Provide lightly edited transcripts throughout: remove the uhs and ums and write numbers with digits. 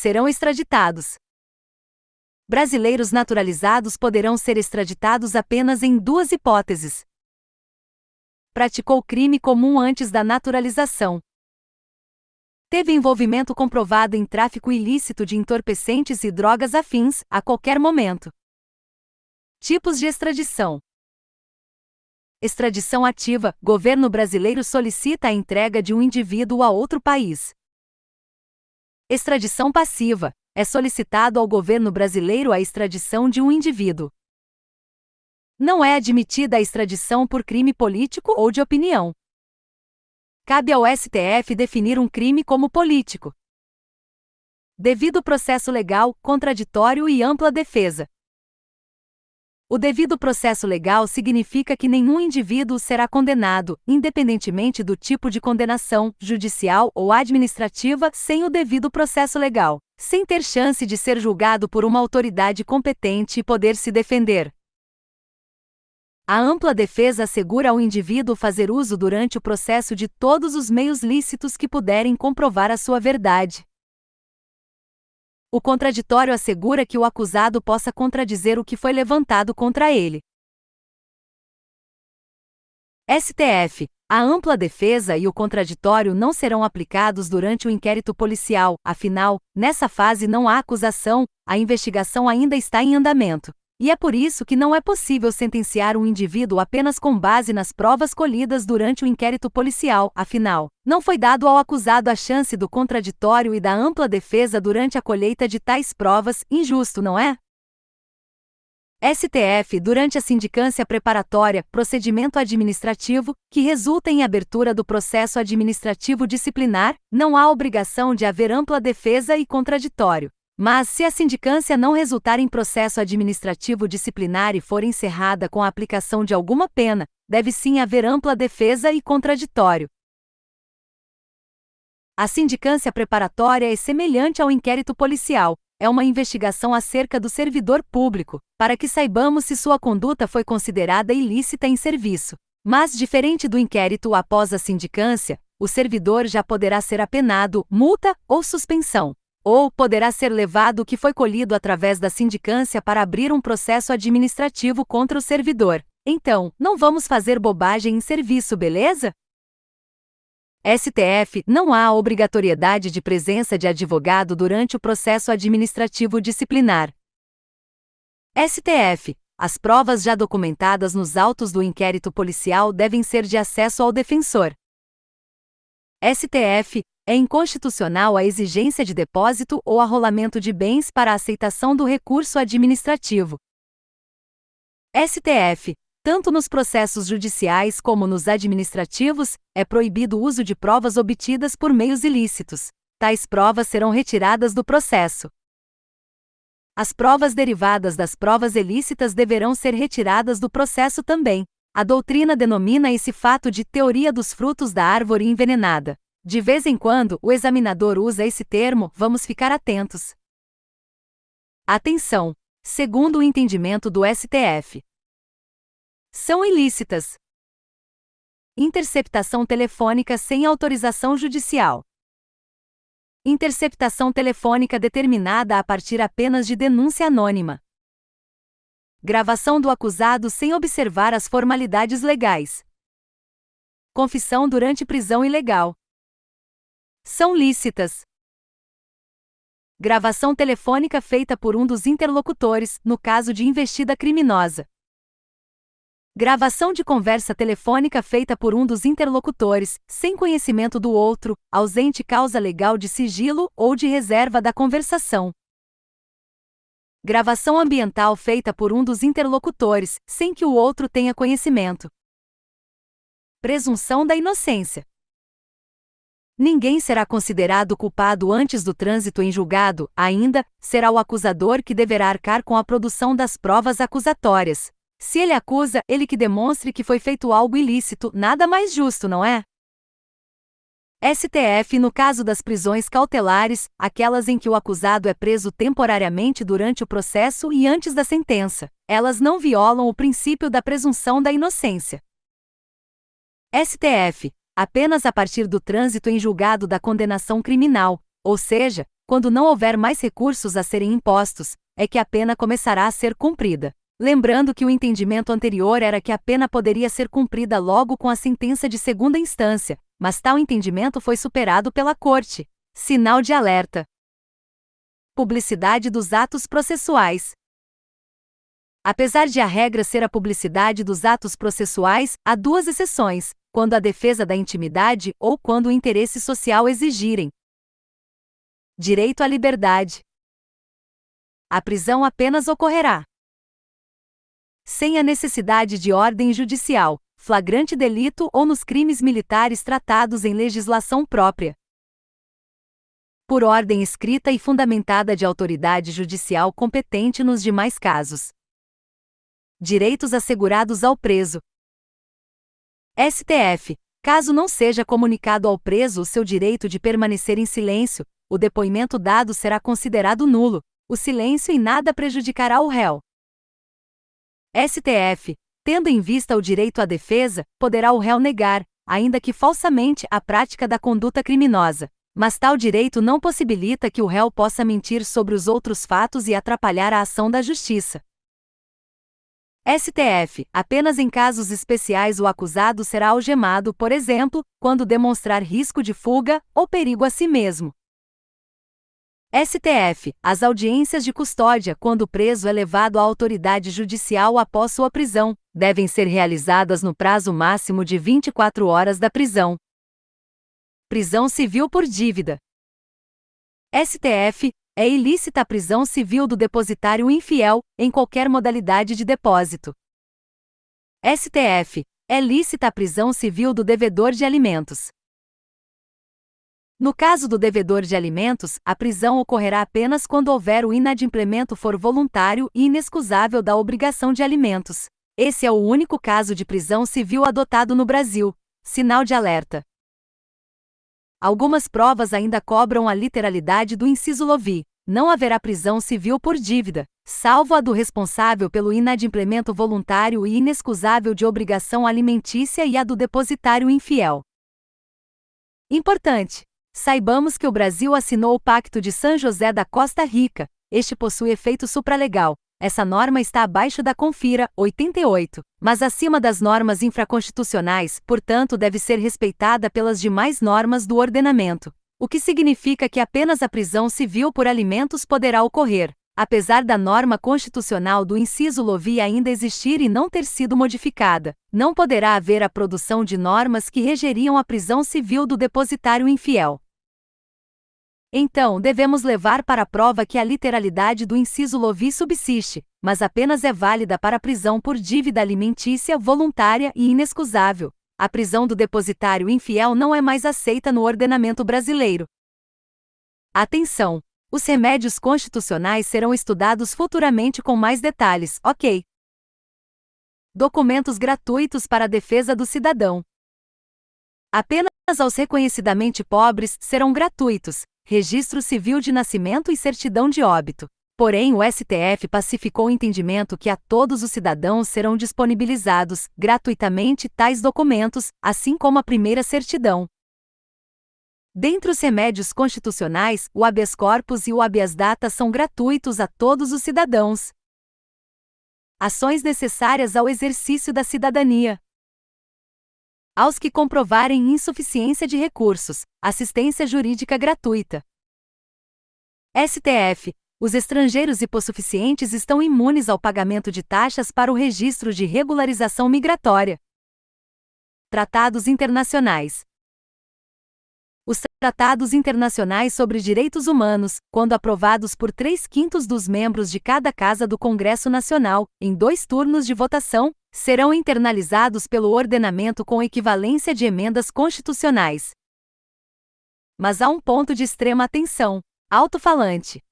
serão extraditados. Brasileiros naturalizados poderão ser extraditados apenas em duas hipóteses: praticou crime comum antes da naturalização, teve envolvimento comprovado em tráfico ilícito de entorpecentes e drogas afins, a qualquer momento. Tipos de extradição: extradição ativa, governo brasileiro solicita a entrega de um indivíduo a outro país. Extradição passiva, é solicitado ao governo brasileiro a extradição de um indivíduo. Não é admitida a extradição por crime político ou de opinião. Cabe ao STF definir um crime como político. Devido processo legal, contraditório e ampla defesa. O devido processo legal significa que nenhum indivíduo será condenado, independentemente do tipo de condenação, judicial ou administrativa, sem o devido processo legal, sem ter chance de ser julgado por uma autoridade competente e poder se defender. A ampla defesa assegura ao indivíduo fazer uso durante o processo de todos os meios lícitos que puderem comprovar a sua verdade. O contraditório assegura que o acusado possa contradizer o que foi levantado contra ele. STF. A ampla defesa e o contraditório não serão aplicados durante o inquérito policial, afinal, nessa fase não há acusação, a investigação ainda está em andamento. E é por isso que não é possível sentenciar um indivíduo apenas com base nas provas colhidas durante o inquérito policial, afinal, não foi dado ao acusado a chance do contraditório e da ampla defesa durante a colheita de tais provas, injusto, não é? STF. Durante a sindicância preparatória, procedimento administrativo, que resulta em abertura do processo administrativo disciplinar, não há obrigação de haver ampla defesa e contraditório. Mas, se a sindicância não resultar em processo administrativo disciplinar e for encerrada com a aplicação de alguma pena, deve sim haver ampla defesa e contraditório. A sindicância preparatória é semelhante ao inquérito policial, é uma investigação acerca do servidor público, para que saibamos se sua conduta foi considerada ilícita em serviço. Mas, diferente do inquérito após a sindicância, o servidor já poderá ser apenado, multa ou suspensão. Ou poderá ser levado o que foi colhido através da sindicância para abrir um processo administrativo contra o servidor. Então, não vamos fazer bobagem em serviço, beleza? STF. Não há obrigatoriedade de presença de advogado durante o processo administrativo disciplinar. STF. As provas já documentadas nos autos do inquérito policial devem ser de acesso ao defensor. STF. É inconstitucional a exigência de depósito ou arrolamento de bens para a aceitação do recurso administrativo. STF. Tanto nos processos judiciais como nos administrativos, é proibido o uso de provas obtidas por meios ilícitos. Tais provas serão retiradas do processo. As provas derivadas das provas ilícitas deverão ser retiradas do processo também. A doutrina denomina esse fato de teoria dos frutos da árvore envenenada. De vez em quando, o examinador usa esse termo, vamos ficar atentos. Atenção! Segundo o entendimento do STF, são ilícitas: interceptação telefônica sem autorização judicial, interceptação telefônica determinada a partir apenas de denúncia anônima, gravação do acusado sem observar as formalidades legais, confissão durante prisão ilegal. São lícitas: gravação telefônica feita por um dos interlocutores, no caso de investida criminosa. Gravação de conversa telefônica feita por um dos interlocutores, sem conhecimento do outro, ausente causa legal de sigilo ou de reserva da conversação. Gravação ambiental feita por um dos interlocutores, sem que o outro tenha conhecimento. Presunção da inocência. Ninguém será considerado culpado antes do trânsito em julgado, ainda, será o acusador que deverá arcar com a produção das provas acusatórias. Se ele acusa, ele que demonstre que foi feito algo ilícito, nada mais justo, não é? STF. No caso das prisões cautelares, aquelas em que o acusado é preso temporariamente durante o processo e antes da sentença, elas não violam o princípio da presunção da inocência. STF. Apenas a partir do trânsito em julgado da condenação criminal, ou seja, quando não houver mais recursos a serem impostos, é que a pena começará a ser cumprida. Lembrando que o entendimento anterior era que a pena poderia ser cumprida logo com a sentença de segunda instância, mas tal entendimento foi superado pela Corte. Sinal de alerta. Publicidade dos atos processuais. Apesar de a regra ser a publicidade dos atos processuais, há duas exceções: quando a defesa da intimidade ou quando o interesse social exigirem. Direito à liberdade. A prisão apenas ocorrerá sem a necessidade de ordem judicial, flagrante delito ou nos crimes militares tratados em legislação própria. Por ordem escrita e fundamentada de autoridade judicial competente nos demais casos. Direitos assegurados ao preso. STF. Caso não seja comunicado ao preso o seu direito de permanecer em silêncio, o depoimento dado será considerado nulo. O silêncio em nada prejudicará o réu. STF. Tendo em vista o direito à defesa, poderá o réu negar, ainda que falsamente, a prática da conduta criminosa. Mas tal direito não possibilita que o réu possa mentir sobre os outros fatos e atrapalhar a ação da justiça. STF. Apenas em casos especiais o acusado será algemado, por exemplo, quando demonstrar risco de fuga ou perigo a si mesmo. STF. As audiências de custódia, quando o preso é levado à autoridade judicial após sua prisão, devem ser realizadas no prazo máximo de 24 horas da prisão. Prisão civil por dívida. STF. É ilícita a prisão civil do depositário infiel, em qualquer modalidade de depósito. STF. É lícita a prisão civil do devedor de alimentos. No caso do devedor de alimentos, a prisão ocorrerá apenas quando houver o inadimplemento for voluntário e inexcusável da obrigação de alimentos. Esse é o único caso de prisão civil adotado no Brasil. Sinal de alerta. Algumas provas ainda cobram a literalidade do inciso lovi. Não haverá prisão civil por dívida, salvo a do responsável pelo inadimplemento voluntário e inexcusável de obrigação alimentícia e a do depositário infiel. Importante! Saibamos que o Brasil assinou o Pacto de São José da Costa Rica. Este possui efeito supralegal. Essa norma está abaixo da Confira 88, mas acima das normas infraconstitucionais, portanto deve ser respeitada pelas demais normas do ordenamento. O que significa que apenas a prisão civil por alimentos poderá ocorrer, apesar da norma constitucional do inciso lovi ainda existir e não ter sido modificada. Não poderá haver a produção de normas que regeriam a prisão civil do depositário infiel. Então, devemos levar para a prova que a literalidade do inciso lovi subsiste, mas apenas é válida para a prisão por dívida alimentícia voluntária e inexcusável. A prisão do depositário infiel não é mais aceita no ordenamento brasileiro. Atenção! Os remédios constitucionais serão estudados futuramente com mais detalhes, ok? Documentos gratuitos para a defesa do cidadão. Apenas aos reconhecidamente pobres serão gratuitos registro civil de nascimento e certidão de óbito. Porém, o STF pacificou o entendimento que a todos os cidadãos serão disponibilizados, gratuitamente, tais documentos, assim como a primeira certidão. Dentre os remédios constitucionais, o habeas corpus e o habeas data são gratuitos a todos os cidadãos. Ações necessárias ao exercício da cidadania. Aos que comprovarem insuficiência de recursos, assistência jurídica gratuita. STF. Os estrangeiros hipossuficientes estão imunes ao pagamento de taxas para o registro de regularização migratória. Tratados internacionais. Os tratados internacionais sobre direitos humanos, quando aprovados por 3/5 dos membros de cada casa do Congresso Nacional, em 2 turnos de votação, serão internalizados pelo ordenamento com equivalência de emendas constitucionais. Mas há um ponto de extrema atenção: alto-falante.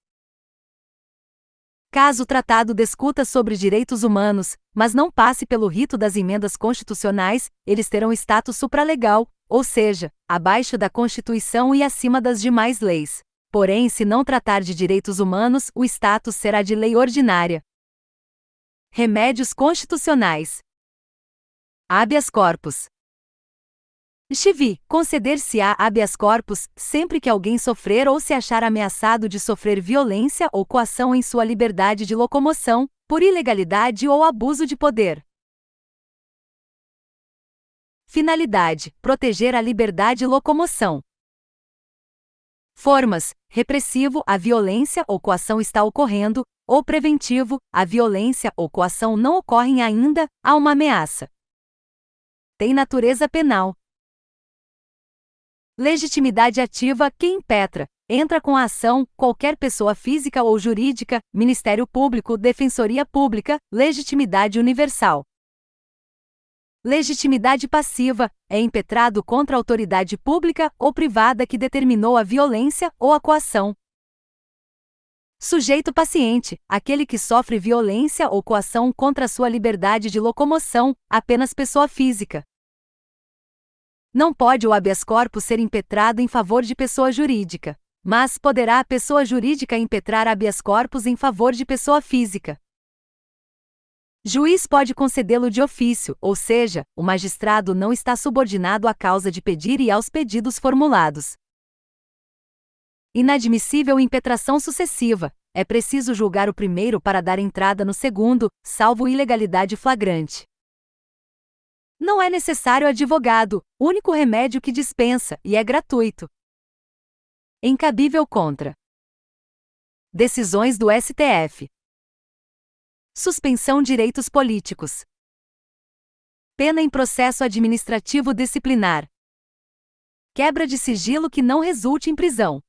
Caso o tratado discuta sobre direitos humanos, mas não passe pelo rito das emendas constitucionais, eles terão status supralegal, ou seja, abaixo da Constituição e acima das demais leis. Porém, se não tratar de direitos humanos, o status será de lei ordinária. Remédios constitucionais. Habeas corpus. Chivi, conceder-se-á habeas corpus sempre que alguém sofrer ou se achar ameaçado de sofrer violência ou coação em sua liberdade de locomoção, por ilegalidade ou abuso de poder. Finalidade: proteger a liberdade de locomoção. Formas: repressivo, a violência ou coação está ocorrendo, ou preventivo, a violência ou coação não ocorrem ainda, há uma ameaça. Tem natureza penal. Legitimidade ativa: quem impetra, entra com a ação, qualquer pessoa física ou jurídica, Ministério Público, Defensoria Pública, legitimidade universal. Legitimidade passiva: é impetrado contra a autoridade pública ou privada que determinou a violência ou a coação. Sujeito paciente: aquele que sofre violência ou coação contra a sua liberdade de locomoção, apenas pessoa física. Não pode o habeas corpus ser impetrado em favor de pessoa jurídica, mas poderá a pessoa jurídica impetrar habeas corpus em favor de pessoa física. Juiz pode concedê-lo de ofício, ou seja, o magistrado não está subordinado à causa de pedir e aos pedidos formulados. Inadmissível impetração sucessiva: é preciso julgar o primeiro para dar entrada no segundo, salvo ilegalidade flagrante. Não é necessário advogado, único remédio que dispensa, e é gratuito. Incabível contra. Decisões do STF. Suspensão direitos políticos. Pena em processo administrativo disciplinar. Quebra de sigilo que não resulte em prisão.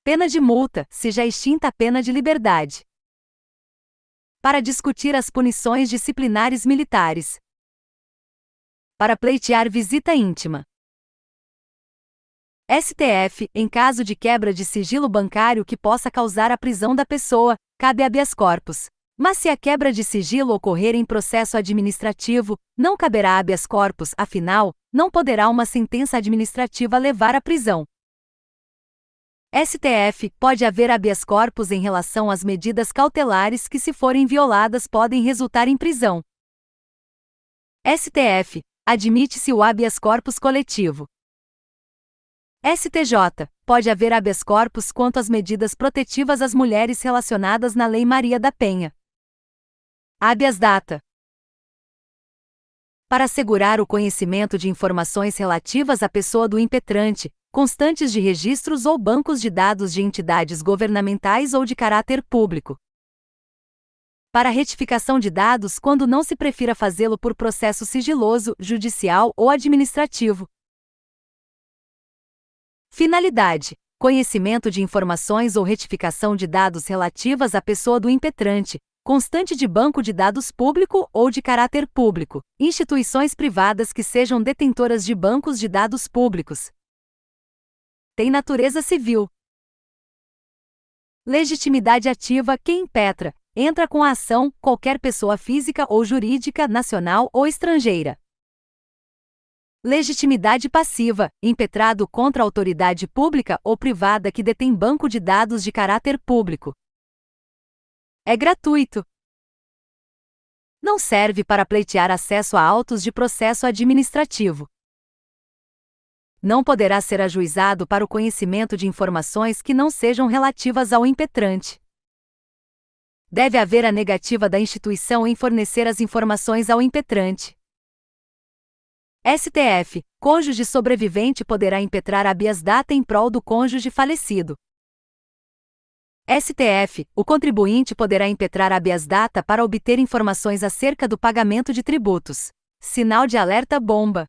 Pena de multa, se já extinta a pena de liberdade. Para discutir as punições disciplinares militares. Para pleitear visita íntima. STF, em caso de quebra de sigilo bancário que possa causar a prisão da pessoa, cabe habeas corpus. Mas se a quebra de sigilo ocorrer em processo administrativo, não caberá habeas corpus, afinal, não poderá uma sentença administrativa levar à prisão. STF, pode haver habeas corpus em relação às medidas cautelares que, se forem violadas, podem resultar em prisão. STF, admite-se o habeas corpus coletivo. STJ, pode haver habeas corpus quanto às medidas protetivas às mulheres relacionadas na Lei Maria da Penha. Habeas data. Para assegurar o conhecimento de informações relativas à pessoa do impetrante, constantes de registros ou bancos de dados de entidades governamentais ou de caráter público. Para retificação de dados quando não se prefira fazê-lo por processo sigiloso, judicial ou administrativo. Finalidade: conhecimento de informações ou retificação de dados relativas à pessoa do impetrante, constante de banco de dados público ou de caráter público, instituições privadas que sejam detentoras de bancos de dados públicos. Tem natureza civil. Legitimidade ativa: quem impetra, entra com a ação, qualquer pessoa física ou jurídica, nacional ou estrangeira. Legitimidade passiva: impetrado contra a autoridade pública ou privada que detém banco de dados de caráter público. É gratuito. Não serve para pleitear acesso a autos de processo administrativo. Não poderá ser ajuizado para o conhecimento de informações que não sejam relativas ao impetrante. Deve haver a negativa da instituição em fornecer as informações ao impetrante. STF, cônjuge sobrevivente poderá impetrar habeas data em prol do cônjuge falecido. STF, o contribuinte poderá impetrar habeas data para obter informações acerca do pagamento de tributos. Sinal de alerta bomba.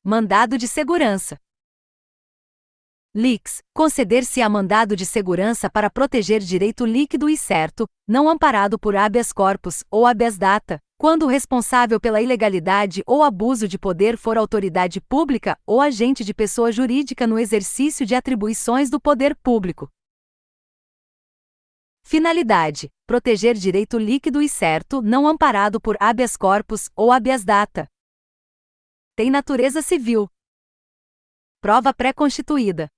Mandado de segurança. Leaks, conceder-se-á mandado de segurança para proteger direito líquido e certo, não amparado por habeas corpus ou habeas data, quando o responsável pela ilegalidade ou abuso de poder for autoridade pública ou agente de pessoa jurídica no exercício de atribuições do poder público. Finalidade: proteger direito líquido e certo não amparado por habeas corpus ou habeas data. Tem natureza civil. Prova pré-constituída.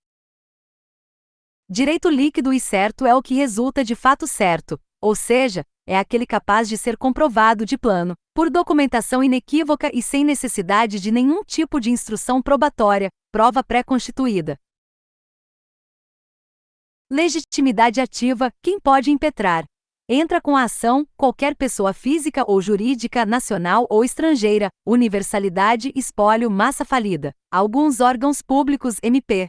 Direito líquido e certo é o que resulta de fato certo, ou seja, é aquele capaz de ser comprovado de plano, por documentação inequívoca e sem necessidade de nenhum tipo de instrução probatória, prova pré-constituída. Legitimidade ativa: quem pode impetrar? Entra com a ação qualquer pessoa física ou jurídica, nacional ou estrangeira, universalidade, espólio, massa falida, alguns órgãos públicos MP.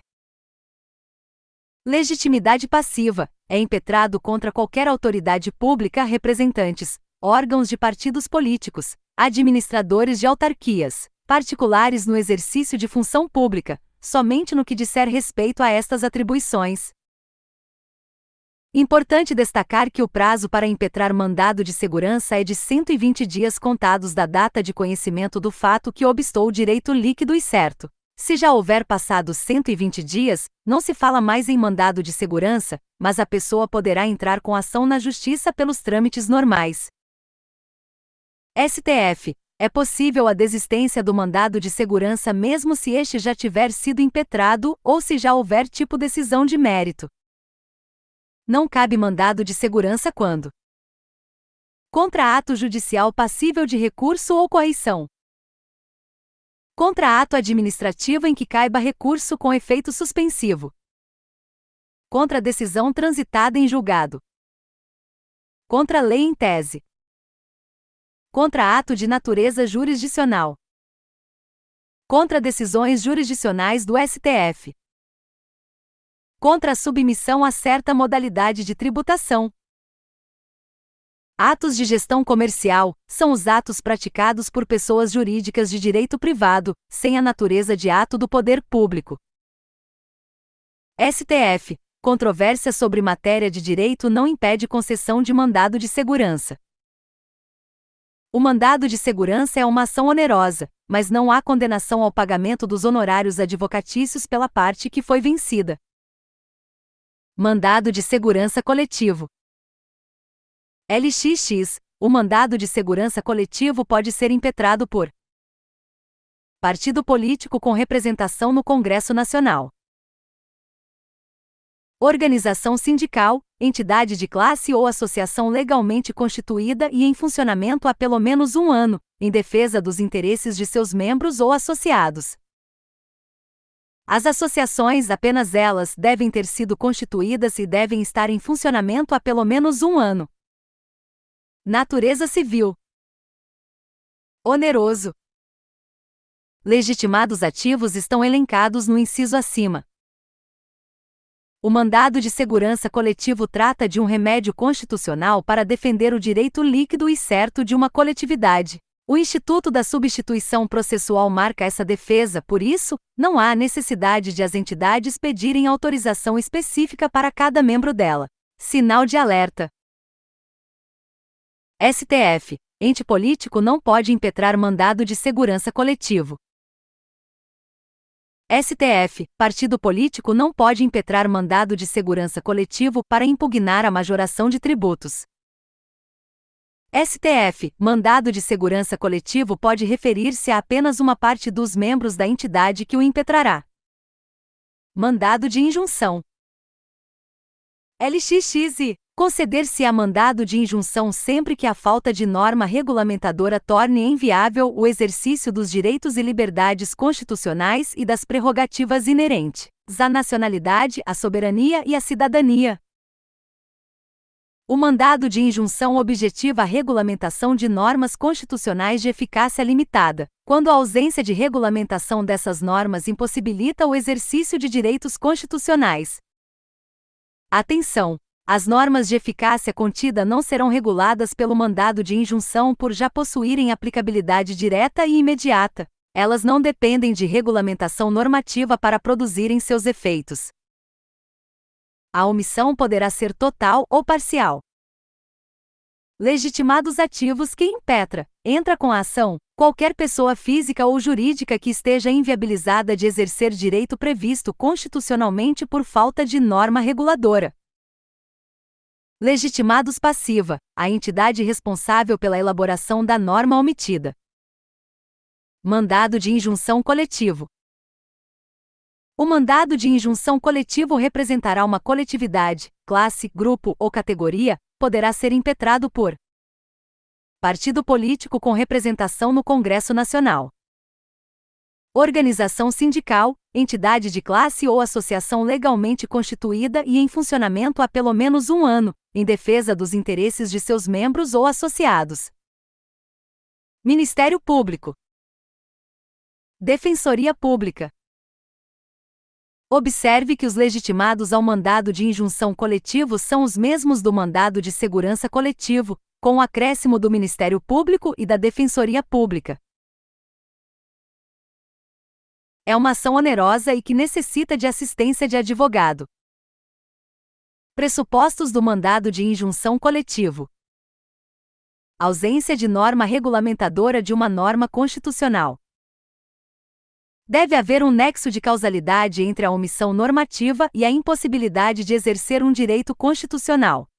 Legitimidade passiva: é impetrado contra qualquer autoridade pública, representantes, órgãos de partidos políticos, administradores de autarquias, particulares no exercício de função pública, somente no que disser respeito a estas atribuições. Importante destacar que o prazo para impetrar mandado de segurança é de 120 dias contados da data de conhecimento do fato que obstou o direito líquido e certo. Se já houver passado 120 dias, não se fala mais em mandado de segurança, mas a pessoa poderá entrar com ação na Justiça pelos trâmites normais. STF. É possível a desistência do mandado de segurança mesmo se este já tiver sido impetrado ou se já houver tipo decisão de mérito. Não cabe mandado de segurança quando: contra ato judicial passível de recurso ou correição, contra ato administrativo em que caiba recurso com efeito suspensivo, contra decisão transitada em julgado, contra lei em tese, contra ato de natureza jurisdicional, contra decisões jurisdicionais do STF, contra a submissão a certa modalidade de tributação. Atos de gestão comercial são os atos praticados por pessoas jurídicas de direito privado, sem a natureza de ato do poder público. STF. Controvérsia sobre matéria de direito não impede concessão de mandado de segurança. O mandado de segurança é uma ação onerosa, mas não há condenação ao pagamento dos honorários advocatícios pela parte que foi vencida. Mandado de segurança coletivo. LXX. O mandado de segurança coletivo pode ser impetrado por partido político com representação no Congresso Nacional, organização sindical, entidade de classe ou associação legalmente constituída e em funcionamento há pelo menos 1 ano, em defesa dos interesses de seus membros ou associados. As associações, apenas elas, devem ter sido constituídas e devem estar em funcionamento há pelo menos 1 ano. Natureza civil. Oneroso. Legitimados ativos estão elencados no inciso acima. O mandado de segurança coletivo trata de um remédio constitucional para defender o direito líquido e certo de uma coletividade. O Instituto da Substituição Processual marca essa defesa, por isso, não há necessidade de as entidades pedirem autorização específica para cada membro dela. Sinal de alerta. STF. Ente político não pode impetrar mandado de segurança coletivo. STF. Partido político não pode impetrar mandado de segurança coletivo para impugnar a majoração de tributos. STF. Mandado de segurança coletivo pode referir-se a apenas uma parte dos membros da entidade que o impetrará. Mandado de injunção. LXX. Conceder-se-á mandado de injunção sempre que a falta de norma regulamentadora torne inviável o exercício dos direitos e liberdades constitucionais e das prerrogativas inerentes à nacionalidade, à soberania e à cidadania. O mandado de injunção objetiva a regulamentação de normas constitucionais de eficácia limitada, quando a ausência de regulamentação dessas normas impossibilita o exercício de direitos constitucionais. Atenção! As normas de eficácia contida não serão reguladas pelo mandado de injunção por já possuírem aplicabilidade direta e imediata. Elas não dependem de regulamentação normativa para produzirem seus efeitos. A omissão poderá ser total ou parcial. Legitimados ativos que impetra, entra com a ação, qualquer pessoa física ou jurídica que esteja inviabilizada de exercer direito previsto constitucionalmente por falta de norma reguladora. Legitimados passiva, a entidade responsável pela elaboração da norma omitida. Mandado de injunção coletivo. O mandado de injunção coletivo representará uma coletividade, classe, grupo ou categoria, poderá ser impetrado por partido político com representação no Congresso Nacional. Organização sindical, entidade de classe ou associação legalmente constituída e em funcionamento há pelo menos um ano, em defesa dos interesses de seus membros ou associados. Ministério Público. Defensoria Pública. Observe que os legitimados ao mandado de injunção coletivo são os mesmos do mandado de segurança coletivo, com o acréscimo do Ministério Público e da Defensoria Pública. É uma ação onerosa e que necessita de assistência de advogado. Pressupostos do mandado de injunção coletivo: ausência de norma regulamentadora de uma norma constitucional. Deve haver um nexo de causalidade entre a omissão normativa e a impossibilidade de exercer um direito constitucional.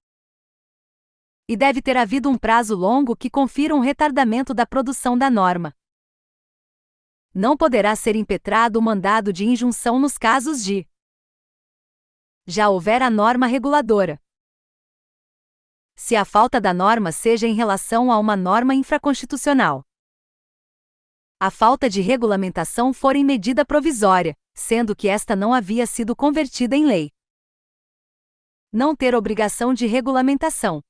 E deve ter havido um prazo longo que confira um retardamento da produção da norma. Não poderá ser impetrado o mandado de injunção nos casos de já houver a norma reguladora. Se a falta da norma seja em relação a uma norma infraconstitucional. A falta de regulamentação for em medida provisória, sendo que esta não havia sido convertida em lei. Não ter obrigação de regulamentação.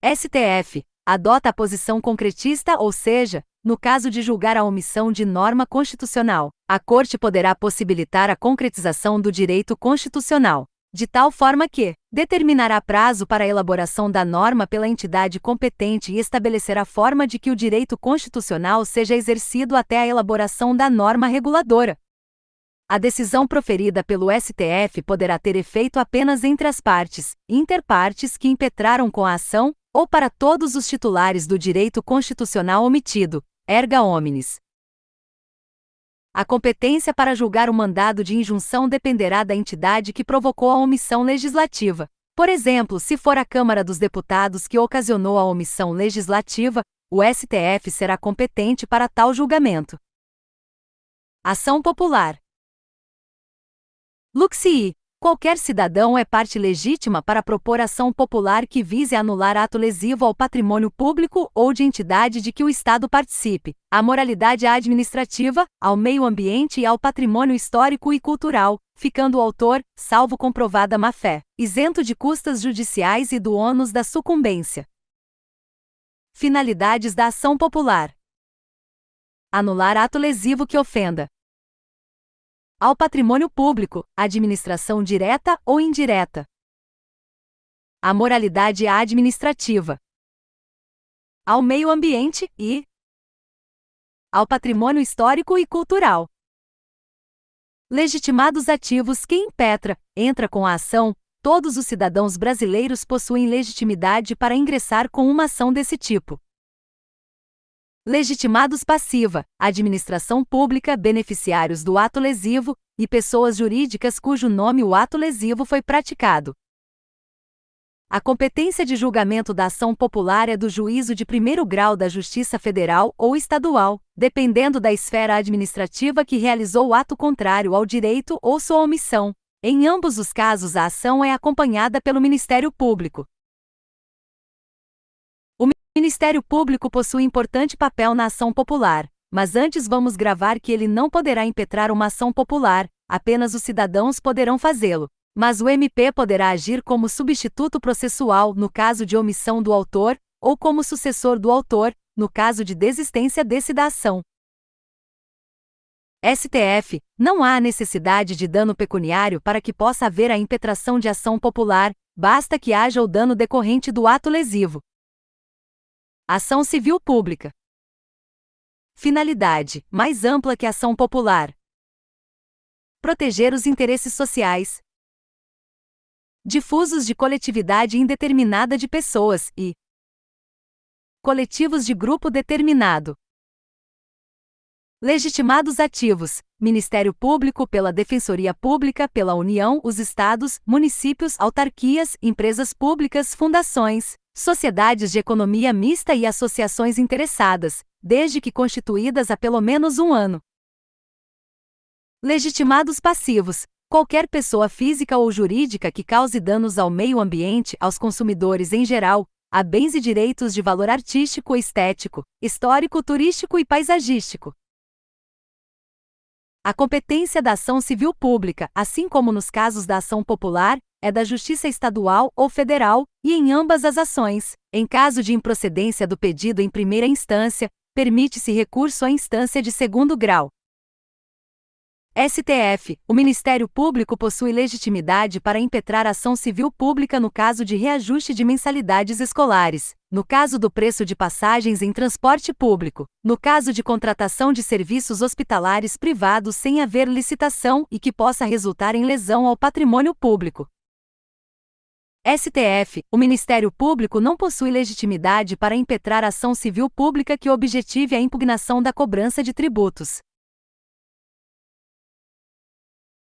STF adota a posição concretista, ou seja, no caso de julgar a omissão de norma constitucional, a Corte poderá possibilitar a concretização do direito constitucional, de tal forma que determinará prazo para a elaboração da norma pela entidade competente e estabelecerá forma de que o direito constitucional seja exercido até a elaboração da norma reguladora. A decisão proferida pelo STF poderá ter efeito apenas entre as partes, interpartes que impetraram com a ação, ou para todos os titulares do direito constitucional omitido, erga omnes. A competência para julgar o mandado de injunção dependerá da entidade que provocou a omissão legislativa. Por exemplo, se for a Câmara dos Deputados que ocasionou a omissão legislativa, o STF será competente para tal julgamento. Ação popular. Luxi. Qualquer cidadão é parte legítima para propor ação popular que vise anular ato lesivo ao patrimônio público ou de entidade de que o Estado participe, à moralidade administrativa, ao meio ambiente e ao patrimônio histórico e cultural, ficando o autor, salvo comprovada má-fé, isento de custas judiciais e do ônus da sucumbência. Finalidades da ação popular: anular ato lesivo que ofenda ao patrimônio público, administração direta ou indireta, à moralidade administrativa, ao meio ambiente e ao patrimônio histórico e cultural. Legitimados ativos. Quem impetra, entra com a ação. Todos os cidadãos brasileiros possuem legitimidade para ingressar com uma ação desse tipo. Legitimados passiva, administração pública, beneficiários do ato lesivo, e pessoas jurídicas cujo nome o ato lesivo foi praticado. A competência de julgamento da ação popular é do juízo de primeiro grau da Justiça Federal ou Estadual, dependendo da esfera administrativa que realizou o ato contrário ao direito ou sua omissão. Em ambos os casos, a ação é acompanhada pelo Ministério Público. O Ministério Público possui importante papel na ação popular, mas antes vamos gravar que ele não poderá impetrar uma ação popular, apenas os cidadãos poderão fazê-lo. Mas o MP poderá agir como substituto processual no caso de omissão do autor, ou como sucessor do autor, no caso de desistência desse da ação. STF. Não há necessidade de dano pecuniário para que possa haver a impetração de ação popular, basta que haja o dano decorrente do ato lesivo. Ação civil pública. Finalidade, mais ampla que a ação popular: proteger os interesses sociais difusos de coletividade indeterminada de pessoas e coletivos de grupo determinado. Legitimados ativos: Ministério Público, pela Defensoria Pública, pela União, os estados, municípios, autarquias, empresas públicas, fundações, sociedades de economia mista e associações interessadas, desde que constituídas há pelo menos um ano. Legitimados passivos: qualquer pessoa física ou jurídica que cause danos ao meio ambiente, aos consumidores em geral, a bens e direitos de valor artístico ou estético, histórico, turístico e paisagístico. A competência da ação civil pública, assim como nos casos da ação popular, é da Justiça Estadual ou Federal, e em ambas as ações, em caso de improcedência do pedido em primeira instância, permite-se recurso à instância de segundo grau. STF. O Ministério Público possui legitimidade para impetrar ação civil pública no caso de reajuste de mensalidades escolares, no caso do preço de passagens em transporte público, no caso de contratação de serviços hospitalares privados sem haver licitação e que possa resultar em lesão ao patrimônio público. STF. O Ministério Público não possui legitimidade para impetrar ação civil pública que objetive a impugnação da cobrança de tributos,